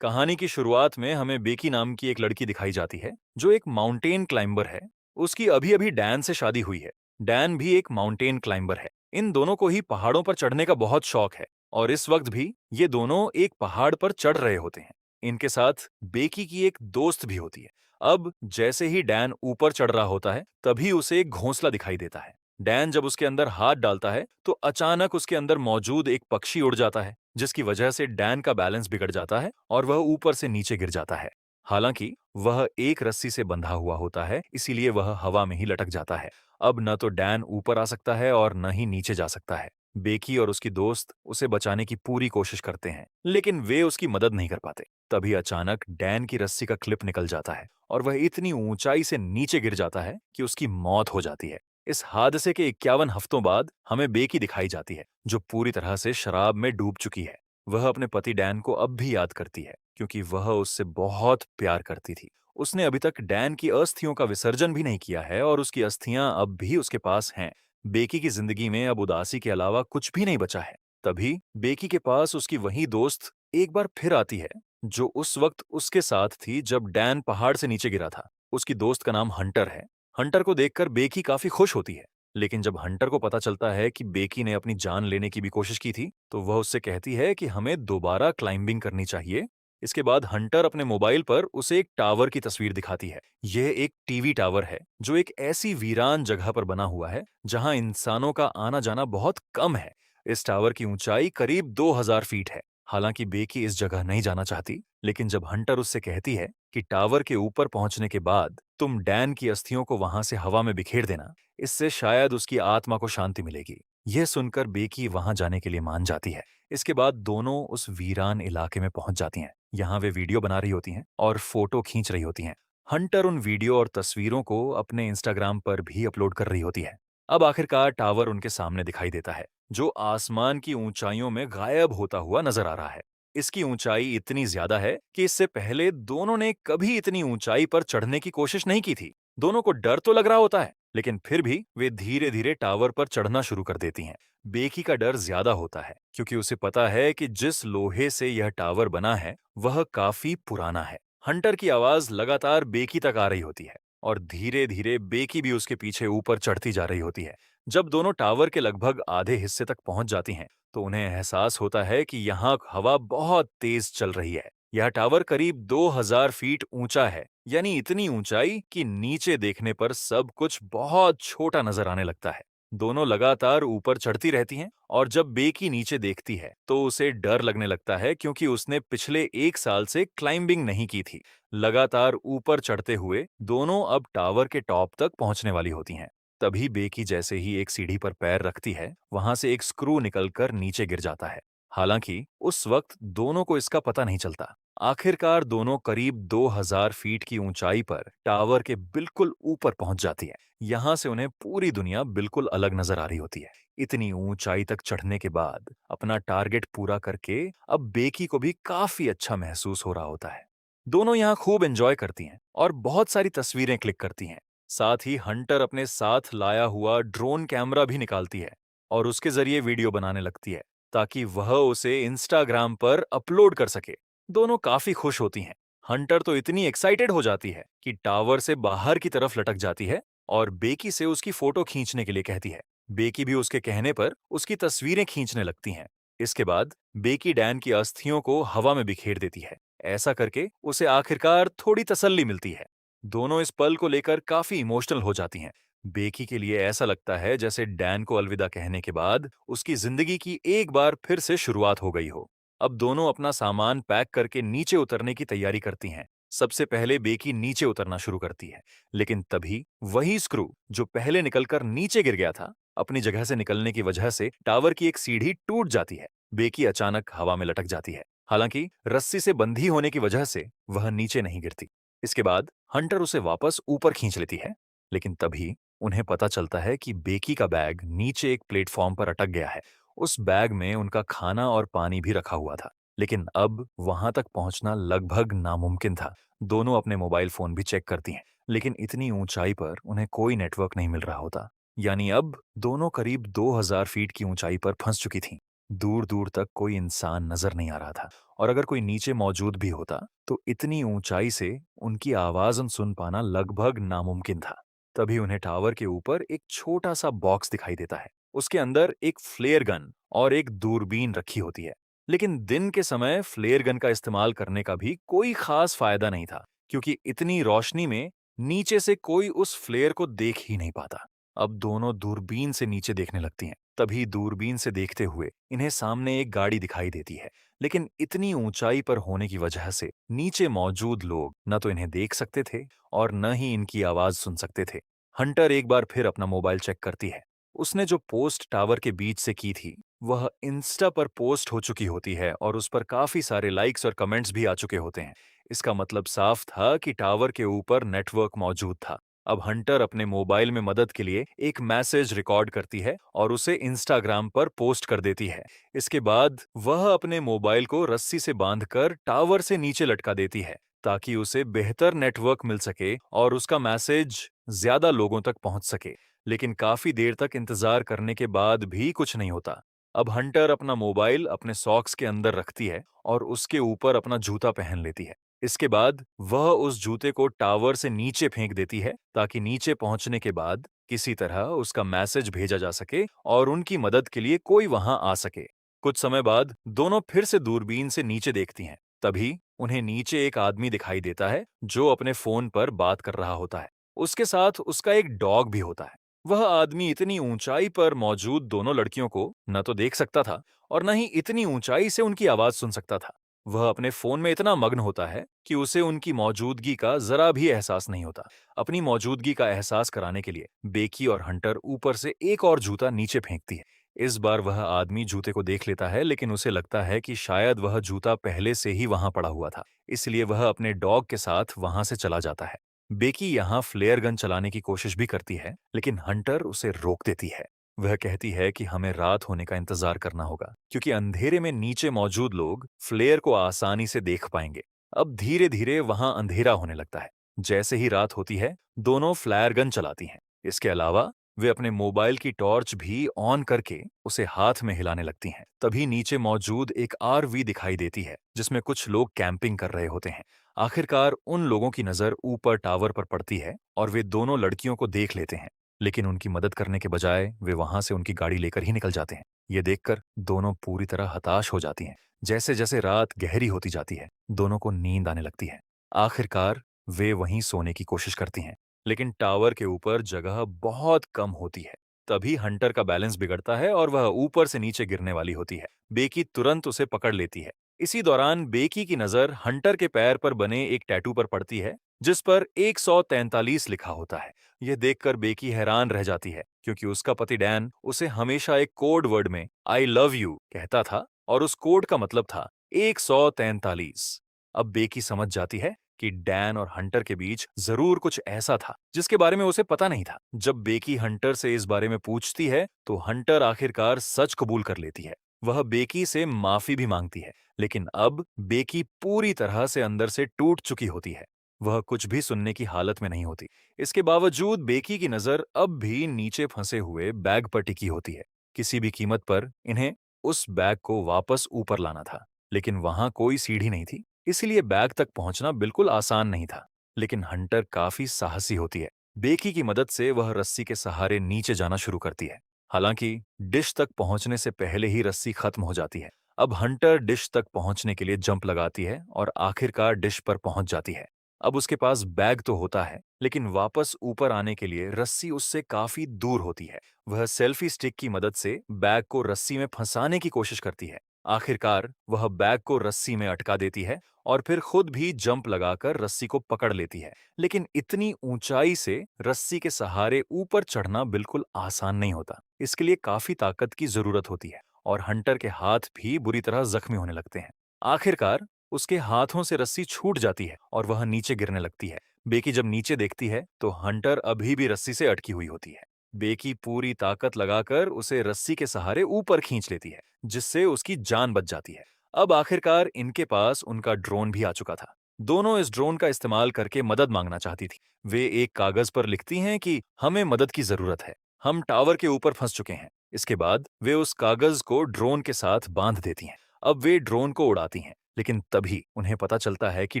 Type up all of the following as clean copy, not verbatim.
कहानी की शुरुआत में हमें बेकी नाम की एक लड़की दिखाई जाती है जो एक माउंटेन क्लाइंबर है। उसकी अभी अभी डैन से शादी हुई है। डैन भी एक माउंटेन क्लाइंबर है। इन दोनों को ही पहाड़ों पर चढ़ने का बहुत शौक है और इस वक्त भी ये दोनों एक पहाड़ पर चढ़ रहे होते हैं। इनके साथ बेकी की एक दोस्त भी होती है। अब जैसे ही डैन ऊपर चढ़ रहा होता है तभी उसे एक घोंसला दिखाई देता है। डैन जब उसके अंदर हाथ डालता है तो अचानक उसके अंदर मौजूद एक पक्षी उड़ जाता है, जिसकी वजह से डैन का बैलेंस बिगड़ जाता है और वह ऊपर से नीचे गिर जाता है। हालांकि वह एक रस्सी से बंधा हुआ होता है, इसीलिए वह हवा में ही लटक जाता है। अब न तो डैन ऊपर आ सकता है और न ही नीचे जा सकता है। बेकी और उसकी दोस्त उसे बचाने की पूरी कोशिश करते हैं, लेकिन वे उसकी मदद नहीं कर पाते। तभी अचानक डैन की रस्सी का क्लिप निकल जाता है और वह इतनी ऊंचाई से नीचे गिर जाता है कि उसकी मौत हो जाती है। इस हादसे के 51 हफ्तों बाद हमें बेकी दिखाई जाती है, जो पूरी तरह से शराब में डूब चुकी है। वह अपने पति डैन को अब भी याद करती है, क्योंकि वह उससे बहुत प्यार करती थी। उसने अभी तक डैन की अस्थियों का विसर्जन भी नहीं किया है और उसकी अस्थियां अब भी उसके पास हैं। बेकी की जिंदगी में अब उदासी के अलावा कुछ भी नहीं बचा है। तभी बेकी के पास उसकी वही दोस्त एक बार फिर आती है, जो उस वक्त उसके साथ थी जब डैन पहाड़ से नीचे गिरा था। उसकी दोस्त का नाम हंटर है। हंटर को देखकर बेकी काफी खुश होती है, लेकिन जब हंटर को पता चलता है कि बेकी ने अपनी जान लेने की भी कोशिश की थी, तो वह उससे कहती है कि हमें दोबारा क्लाइंबिंग करनी चाहिए। इसके बाद हंटर अपने मोबाइल पर उसे एक टावर की तस्वीर दिखाती है। यह एक टीवी टावर है, जो एक ऐसी वीरान जगह पर बना हुआ है जहां इंसानों का आना जाना बहुत कम है। इस टावर की ऊंचाई करीब 2000 फीट है। हालांकि बेकी इस जगह नहीं जाना चाहती, लेकिन जब हंटर उससे कहती है कि टावर के ऊपर पहुंचने के बाद तुम डैन की अस्थियों को वहां से हवा में बिखेर देना, इससे शायद उसकी आत्मा को शांति मिलेगी। यह सुनकर बेकी वहां जाने के लिए मान जाती है। इसके बाद दोनों उस वीरान इलाके में पहुंच जाती हैं। यहाँ वे वीडियो बना रही होती हैं और फोटो खींच रही होती हैं। हंटर उन वीडियो और तस्वीरों को अपने इंस्टाग्राम पर भी अपलोड कर रही होती है। अब आखिरकार टावर उनके सामने दिखाई देता है, जो आसमान की ऊंचाइयों में गायब होता हुआ नजर आ रहा है। इसकी ऊंचाई इतनी ज्यादा है कि इससे पहले दोनों ने कभी इतनी ऊंचाई पर चढ़ने की कोशिश नहीं की थी। दोनों को डर तो लग रहा होता है, लेकिन फिर भी वे धीरे धीरे टावर पर चढ़ना शुरू कर देती हैं। बेकी का डर ज्यादा होता है, क्योंकि उसे पता है कि जिस लोहे से यह टावर बना है वह काफी पुराना है। हंटर की आवाज लगातार बेकी तक आ रही होती है और धीरे धीरे बेकी भी उसके पीछे ऊपर चढ़ती जा रही होती है। जब दोनों टावर के लगभग आधे हिस्से तक पहुंच जाती हैं, तो उन्हें एहसास होता है कि यहाँ हवा बहुत तेज चल रही है। यह टावर करीब 2000 फीट ऊंचा है, यानी इतनी ऊंचाई कि नीचे देखने पर सब कुछ बहुत छोटा नजर आने लगता है। दोनों लगातार ऊपर चढ़ती रहती हैं और जब बेकी नीचे देखती है तो उसे डर लगने लगता है, क्योंकि उसने पिछले 1 साल से क्लाइंबिंग नहीं की थी। लगातार ऊपर चढ़ते हुए दोनों अब टावर के टॉप तक पहुंचने वाली होती हैं। तभी बेकी जैसे ही एक सीढ़ी पर पैर रखती है, वहां से एक स्क्रू निकलकर नीचे गिर जाता है। हालांकि उस वक्त दोनों को इसका पता नहीं चलता। आखिरकार दोनों करीब 2000 फीट की ऊंचाई पर टावर के बिल्कुल ऊपर पहुंच जाती है। यहाँ से उन्हें पूरी दुनिया बिल्कुल अलग नजर आ रही होती है। इतनी ऊंचाई तक चढ़ने के बाद अपना टारगेट पूरा करके अब बेकी को भी काफी अच्छा महसूस हो रहा होता है। दोनों यहाँ खूब एंजॉय करती हैं और बहुत सारी तस्वीरें क्लिक करती हैं। साथ ही हंटर अपने साथ लाया हुआ ड्रोन कैमरा भी निकालती है और उसके जरिए वीडियो बनाने लगती है, ताकि वह उसे इंस्टाग्राम पर अपलोड कर सके। दोनों काफी खुश होती हैं। हंटर तो इतनी एक्साइटेड हो जाती है कि टावर से बाहर की तरफ लटक जाती है और बेकी से उसकी फोटो खींचने के लिए कहती है। बेकी भी उसके कहने पर उसकी तस्वीरें खींचने लगती हैं। इसके बाद बेकी डैन की अस्थियों को हवा में बिखेर देती है। ऐसा करके उसे आखिरकार थोड़ी तसल्ली मिलती है। दोनों इस पल को लेकर काफी इमोशनल हो जाती हैं। बेकी के लिए ऐसा लगता है जैसे डैन को अलविदा कहने के बाद उसकी जिंदगी की एक बार फिर से शुरुआत हो गई हो। अब दोनों अपना सामान पैक करके नीचे उतरने की तैयारी करती हैं। सबसे पहले बेकी नीचे उतरना शुरू करती है, लेकिन तभी वही स्क्रू जो पहले निकलकर नीचे गिर गया था, अपनी जगह से निकलने की वजह से टावर की एक सीढ़ी टूट जाती है। बेकी अचानक हवा में लटक जाती है। हालांकि रस्सी से बंधी होने की वजह से वह नीचे नहीं गिरती। इसके बाद हंटर उसे वापस ऊपर खींच लेती है, लेकिन तभी उन्हें पता चलता है कि बेकी का बैग नीचे एक प्लेटफॉर्म पर अटक गया है। उस बैग में उनका खाना और पानी भी रखा हुआ था, लेकिन अब वहां तक पहुंचना लगभग नामुमकिन था। दोनों अपने मोबाइल फोन भी चेक करती हैं, लेकिन इतनी ऊंचाई पर उन्हें कोई नेटवर्क नहीं मिल रहा होता। यानी अब दोनों करीब 2000 फीट की ऊंचाई पर फंस चुकी थीं। दूर दूर तक कोई इंसान नजर नहीं आ रहा था, और अगर कोई नीचे मौजूद भी होता तो इतनी ऊंचाई से उनकी आवाज सुन पाना लगभग नामुमकिन था। तभी उन्हें टावर के ऊपर एक छोटा सा बॉक्स दिखाई देता है। उसके अंदर एक फ्लेयर गन और एक दूरबीन रखी होती है। लेकिन दिन के समय फ्लेयर गन का इस्तेमाल करने का भी कोई खास फायदा नहीं था, क्योंकि इतनी रोशनी में नीचे से कोई उस फ्लेयर को देख ही नहीं पाता। अब दोनों दूरबीन से नीचे देखने लगती हैं। तभी दूरबीन से देखते हुए इन्हें सामने एक गाड़ी दिखाई देती है। लेकिन इतनी ऊंचाई पर होने की वजह से नीचे मौजूद लोग न तो इन्हें देख सकते थे और न ही इनकी आवाज सुन सकते थे। हंटर एक बार फिर अपना मोबाइल चेक करती है। उसने जो पोस्ट टावर के बीच से की थी वह इंस्टा पर पोस्ट हो चुकी होती है, और उस पर काफी सारे लाइक्स और कमेंट्स भी आ चुके होते हैं। इसका मतलब साफ था कि टावर के ऊपर नेटवर्क मौजूद था। अब हंटर अपने मोबाइल में मदद के लिए एक मैसेज रिकॉर्ड करती है और उसे इंस्टाग्राम पर पोस्ट कर देती है। इसके बाद वह अपने मोबाइल को रस्सी से बांधकर टावर से नीचे लटका देती है, ताकि उसे बेहतर नेटवर्क मिल सके और उसका मैसेज ज्यादा लोगों तक पहुंच सके। लेकिन काफी देर तक इंतजार करने के बाद भी कुछ नहीं होता। अब हंटर अपना मोबाइल अपने सॉक्स के अंदर रखती है और उसके ऊपर अपना जूता पहन लेती है। इसके बाद वह उस जूते को टावर से नीचे फेंक देती है, ताकि नीचे पहुंचने के बाद किसी तरह उसका मैसेज भेजा जा सके और उनकी मदद के लिए कोई वहां आ सके। कुछ समय बाद दोनों फिर से दूरबीन से नीचे देखती हैं। तभी उन्हें नीचे एक आदमी दिखाई देता है जो अपने फोन पर बात कर रहा होता है। उसके साथ उसका एक डॉग भी होता है। वह आदमी इतनी ऊंचाई पर मौजूद दोनों लड़कियों को न तो देख सकता था और न ही इतनी ऊंचाई से उनकी आवाज सुन सकता था। वह अपने फोन में इतना मग्न होता है कि उसे उनकी मौजूदगी का जरा भी एहसास नहीं होता। अपनी मौजूदगी का एहसास कराने के लिए बेकी और हंटर ऊपर से एक और जूता नीचे फेंकती है। इस बार वह आदमी जूते को देख लेता है, लेकिन उसे लगता है कि शायद वह जूता पहले से ही वहां पड़ा हुआ था। इसलिए वह अपने डॉग के साथ वहां से चला जाता है। बेकी यहाँ फ्लेयर गन चलाने की कोशिश भी करती है, लेकिन हंटर उसे रोक देती है। वह कहती है कि हमें रात होने का इंतजार करना होगा, क्योंकि अंधेरे में नीचे मौजूद लोग फ्लेयर को आसानी से देख पाएंगे। अब धीरे धीरे वहां अंधेरा होने लगता है। जैसे ही रात होती है दोनों फ्लायर गन चलाती हैं। इसके अलावा वे अपने मोबाइल की टॉर्च भी ऑन करके उसे हाथ में हिलाने लगती हैं। तभी नीचे मौजूद एक आरवी दिखाई देती है, जिसमें कुछ लोग कैंपिंग कर रहे होते हैं। आखिरकार उन लोगों की नजर ऊपर टावर पर पड़ती है और वे दोनों लड़कियों को देख लेते हैं। लेकिन उनकी मदद करने के बजाय वे वहां से उनकी गाड़ी लेकर ही निकल जाते हैं। ये देखकर दोनों पूरी तरह हताश हो जाती हैं। जैसे जैसे रात गहरी होती जाती है दोनों को नींद आने लगती है। आखिरकार वे वहीं सोने की कोशिश करती हैं, लेकिन टावर के ऊपर जगह बहुत कम होती है। तभी हंटर का बैलेंस बिगड़ता है और वह ऊपर से नीचे गिरने वाली होती है। बेकी तुरंत उसे पकड़ लेती है। इसी दौरान बेकी की नजर हंटर के पैर पर बने एक टैटू पर पड़ती है, जिस पर 143 लिखा होता है। यह देखकर बेकी हैरान रह जाती है, क्योंकि उसका पति डैन उसे हमेशा एक कोड वर्ड में आई लव यू कहता था और उस कोड का मतलब था 143। अब बेकी समझ जाती है कि डैन और हंटर के बीच जरूर कुछ ऐसा था जिसके बारे में उसे पता नहीं था। जब बेकी हंटर से इस बारे में पूछती है तो हंटर आखिरकार सच कबूल कर लेती है। वह बेकी से माफी भी मांगती है, लेकिन अब बेकी पूरी तरह से अंदर से टूट चुकी होती है। वह कुछ भी सुनने की हालत में नहीं होती। इसके बावजूद बेकी की नजर अब भी नीचे फंसे हुए बैग पर टिकी होती है। किसी भी कीमत पर इन्हें उस बैग को वापस ऊपर लाना था, लेकिन वहां कोई सीढ़ी नहीं थी, इसीलिए बैग तक पहुंचना बिल्कुल आसान नहीं था। लेकिन हंटर काफी साहसी होती है। बेकी की मदद से वह रस्सी के सहारे नीचे जाना शुरू करती है। हालांकि डिश तक पहुंचने से पहले ही रस्सी खत्म हो जाती है। अब हंटर डिश तक पहुंचने के लिए जंप लगाती है और आखिरकार डिश पर पहुंच जाती है। अब उसके पास बैग तो होता है, लेकिन वापस ऊपर आने के लिए रस्सी उससे काफी दूर होती है। वह सेल्फी स्टिक की मदद से बैग को रस्सी में फंसाने की कोशिश करती है। आखिरकार वह बैग को रस्सी में अटका देती है और फिर खुद भी जंप लगाकर रस्सी को पकड़ लेती है। लेकिन इतनी ऊंचाई से रस्सी के सहारे ऊपर चढ़ना बिल्कुल आसान नहीं होता। इसके लिए काफी ताकत की जरूरत होती है और हंटर के हाथ भी बुरी तरह जख्मी होने लगते हैं। आखिरकार उसके हाथों से रस्सी छूट जाती है और वह नीचे गिरने लगती है। बेकी जब नीचे देखती है तो हंटर अभी भी रस्सी से अटकी हुई होती है। बेकी पूरी ताकत लगाकर उसे रस्सी के सहारे ऊपर खींच लेती है, जिससे उसकी जान बच जाती है। अब आखिरकार इनके पास उनका ड्रोन भी आ चुका था। दोनों इस ड्रोन का इस्तेमाल करके मदद मांगना चाहती थी। वे एक कागज पर लिखती हैं कि हमें मदद की जरूरत है, हम टावर के ऊपर फंस चुके हैं। इसके बाद वे उस कागज को ड्रोन के साथ बांध देती हैं। अब वे ड्रोन को उड़ाती हैं, लेकिन तभी उन्हें पता चलता है कि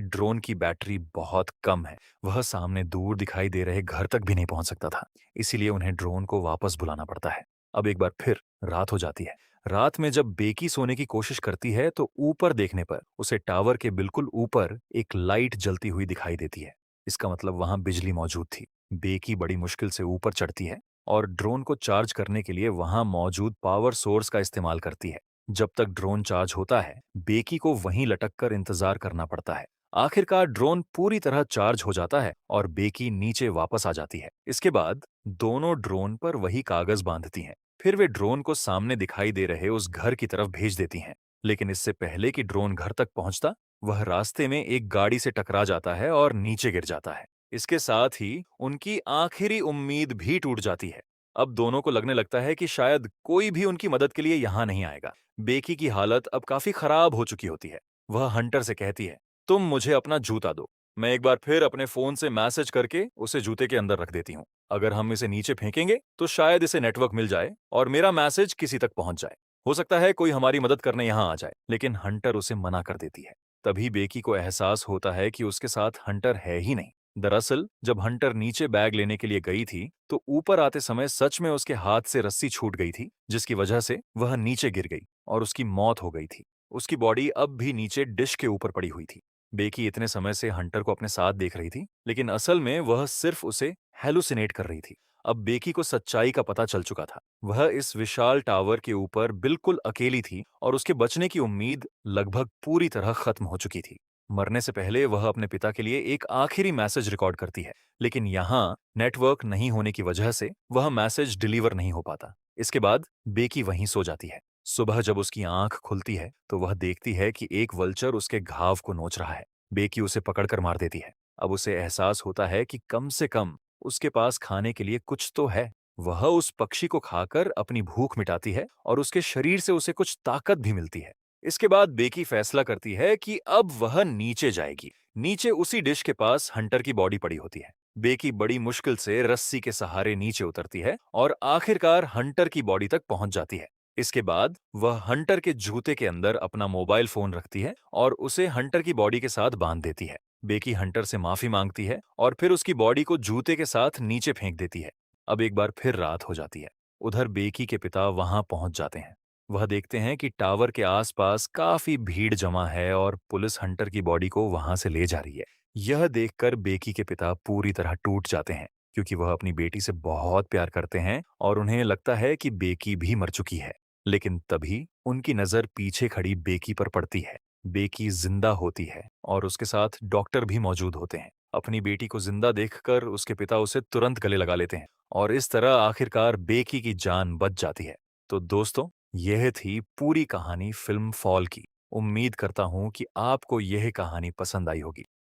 ड्रोन की बैटरी बहुत कम है। वह सामने दूर दिखाई दे रहे घर तक भी नहीं पहुंच सकता था। इसीलिए उन्हें ड्रोन को वापस बुलाना पड़ता है। अब एक बार फिर रात हो जाती है। रात में जब बेकी सोने की कोशिश करती है तो ऊपर देखने पर उसे टावर के बिल्कुल ऊपर एक लाइट जलती हुई दिखाई देती है। इसका मतलब वहां बिजली मौजूद थी। बेकी बड़ी मुश्किल से ऊपर चढ़ती है और ड्रोन को चार्ज करने के लिए वहां मौजूद पावर सोर्स का इस्तेमाल करती है। जब तक ड्रोन चार्ज होता है, बेकी को वहीं लटक कर इंतजार करना पड़ता है। आखिरकार ड्रोन पूरी तरह चार्ज हो जाता है और बेकी नीचे वापस आ जाती है। इसके बाद दोनों ड्रोन पर वही कागज बांधती हैं। फिर वे ड्रोन को सामने दिखाई दे रहे उस घर की तरफ भेज देती हैं। लेकिन इससे पहले कि ड्रोन घर तक पहुंचता, वह रास्ते में एक गाड़ी से टकरा जाता है और नीचे गिर जाता है। इसके साथ ही उनकी आखिरी उम्मीद भी टूट जाती है। अब दोनों को लगने लगता है कि शायद कोई भी उनकी मदद के लिए यहाँ नहीं आएगा। बेकी की हालत अब काफी खराब हो चुकी होती है। वह हंटर से कहती है, तुम मुझे अपना जूता दो। मैं एक बार फिर अपने फोन से मैसेज करके उसे जूते के अंदर रख देती हूँ। अगर हम इसे नीचे फेंकेंगे तो शायद इसे नेटवर्क मिल जाए और मेरा मैसेज किसी तक पहुंच जाए। हो सकता है कोई हमारी मदद करने यहाँ आ जाए। लेकिन हंटर उसे मना कर देती है। तभी बेकी को एहसास होता है कि उसके साथ हंटर है ही नहीं। दरअसल जब हंटर नीचे बैग लेने के लिए गई थी तो ऊपर आते समय सच में उसके हाथ से रस्सी छूट गई थी, जिसकी वजह से वह नीचे गिर गई और उसकी मौत हो गई थी। उसकी बॉडी अब भी नीचे डिश के ऊपर पड़ी हुई थी। बेकी इतने समय से हंटर को अपने साथ देख रही थी, लेकिन असल में वह सिर्फ उसे हेलुसिनेट कर रही थी। अब बेकी को सच्चाई का पता चल चुका था। वह इस विशाल टावर के ऊपर बिल्कुल अकेली थी और उसके बचने की उम्मीद लगभग पूरी तरह खत्म हो चुकी थी। मरने से पहले वह अपने पिता के लिए एक आखिरी मैसेज रिकॉर्ड करती है, लेकिन यहाँ नेटवर्क नहीं होने की वजह से वह मैसेज डिलीवर नहीं हो पाता। इसके बाद बेकी वहीं सो जाती है। सुबह जब उसकी आंख खुलती है तो वह देखती है कि एक वल्चर उसके घाव को नोच रहा है। बेकी उसे पकड़कर मार देती है। अब उसे एहसास होता है कि कम से कम उसके पास खाने के लिए कुछ तो है। वह उस पक्षी को खाकर अपनी भूख मिटाती है और उसके शरीर से उसे कुछ ताकत भी मिलती है। इसके बाद बेकी फैसला करती है कि अब वह नीचे जाएगी। नीचे उसी डिश के पास हंटर की बॉडी पड़ी होती है। बेकी बड़ी मुश्किल से रस्सी के सहारे नीचे उतरती है और आखिरकार हंटर की बॉडी तक पहुंच जाती है। इसके बाद वह हंटर के जूते के अंदर अपना मोबाइल फोन रखती है और उसे हंटर की बॉडी के साथ बांध देती है। बेकी हंटर से माफी मांगती है और फिर उसकी बॉडी को जूते के साथ नीचे फेंक देती है। अब एक बार फिर रात हो जाती है। उधर बेकी के पिता वहां पहुंच जाते हैं। वह देखते हैं कि टावर के आसपास काफी भीड़ जमा है और पुलिस हंटर की बॉडी को वहां से ले जा रही है। यह देखकर बेकी के पिता पूरी तरह टूट जाते हैं, क्योंकि वह अपनी बेटी से बहुत प्यार करते हैं और उन्हें लगता है कि बेकी भी मर चुकी है। लेकिन तभी उनकी नजर पीछे खड़ी बेकी पर पड़ती है। बेकी जिंदा होती है और उसके साथ डॉक्टर भी मौजूद होते हैं। अपनी बेटी को जिंदा देखकर उसके पिता उसे तुरंत गले लगा लेते हैं और इस तरह आखिरकार बेकी की जान बच जाती है। तो दोस्तों, यह थी पूरी कहानी फिल्म फॉल की। उम्मीद करता हूं कि आपको यह कहानी पसंद आई होगी।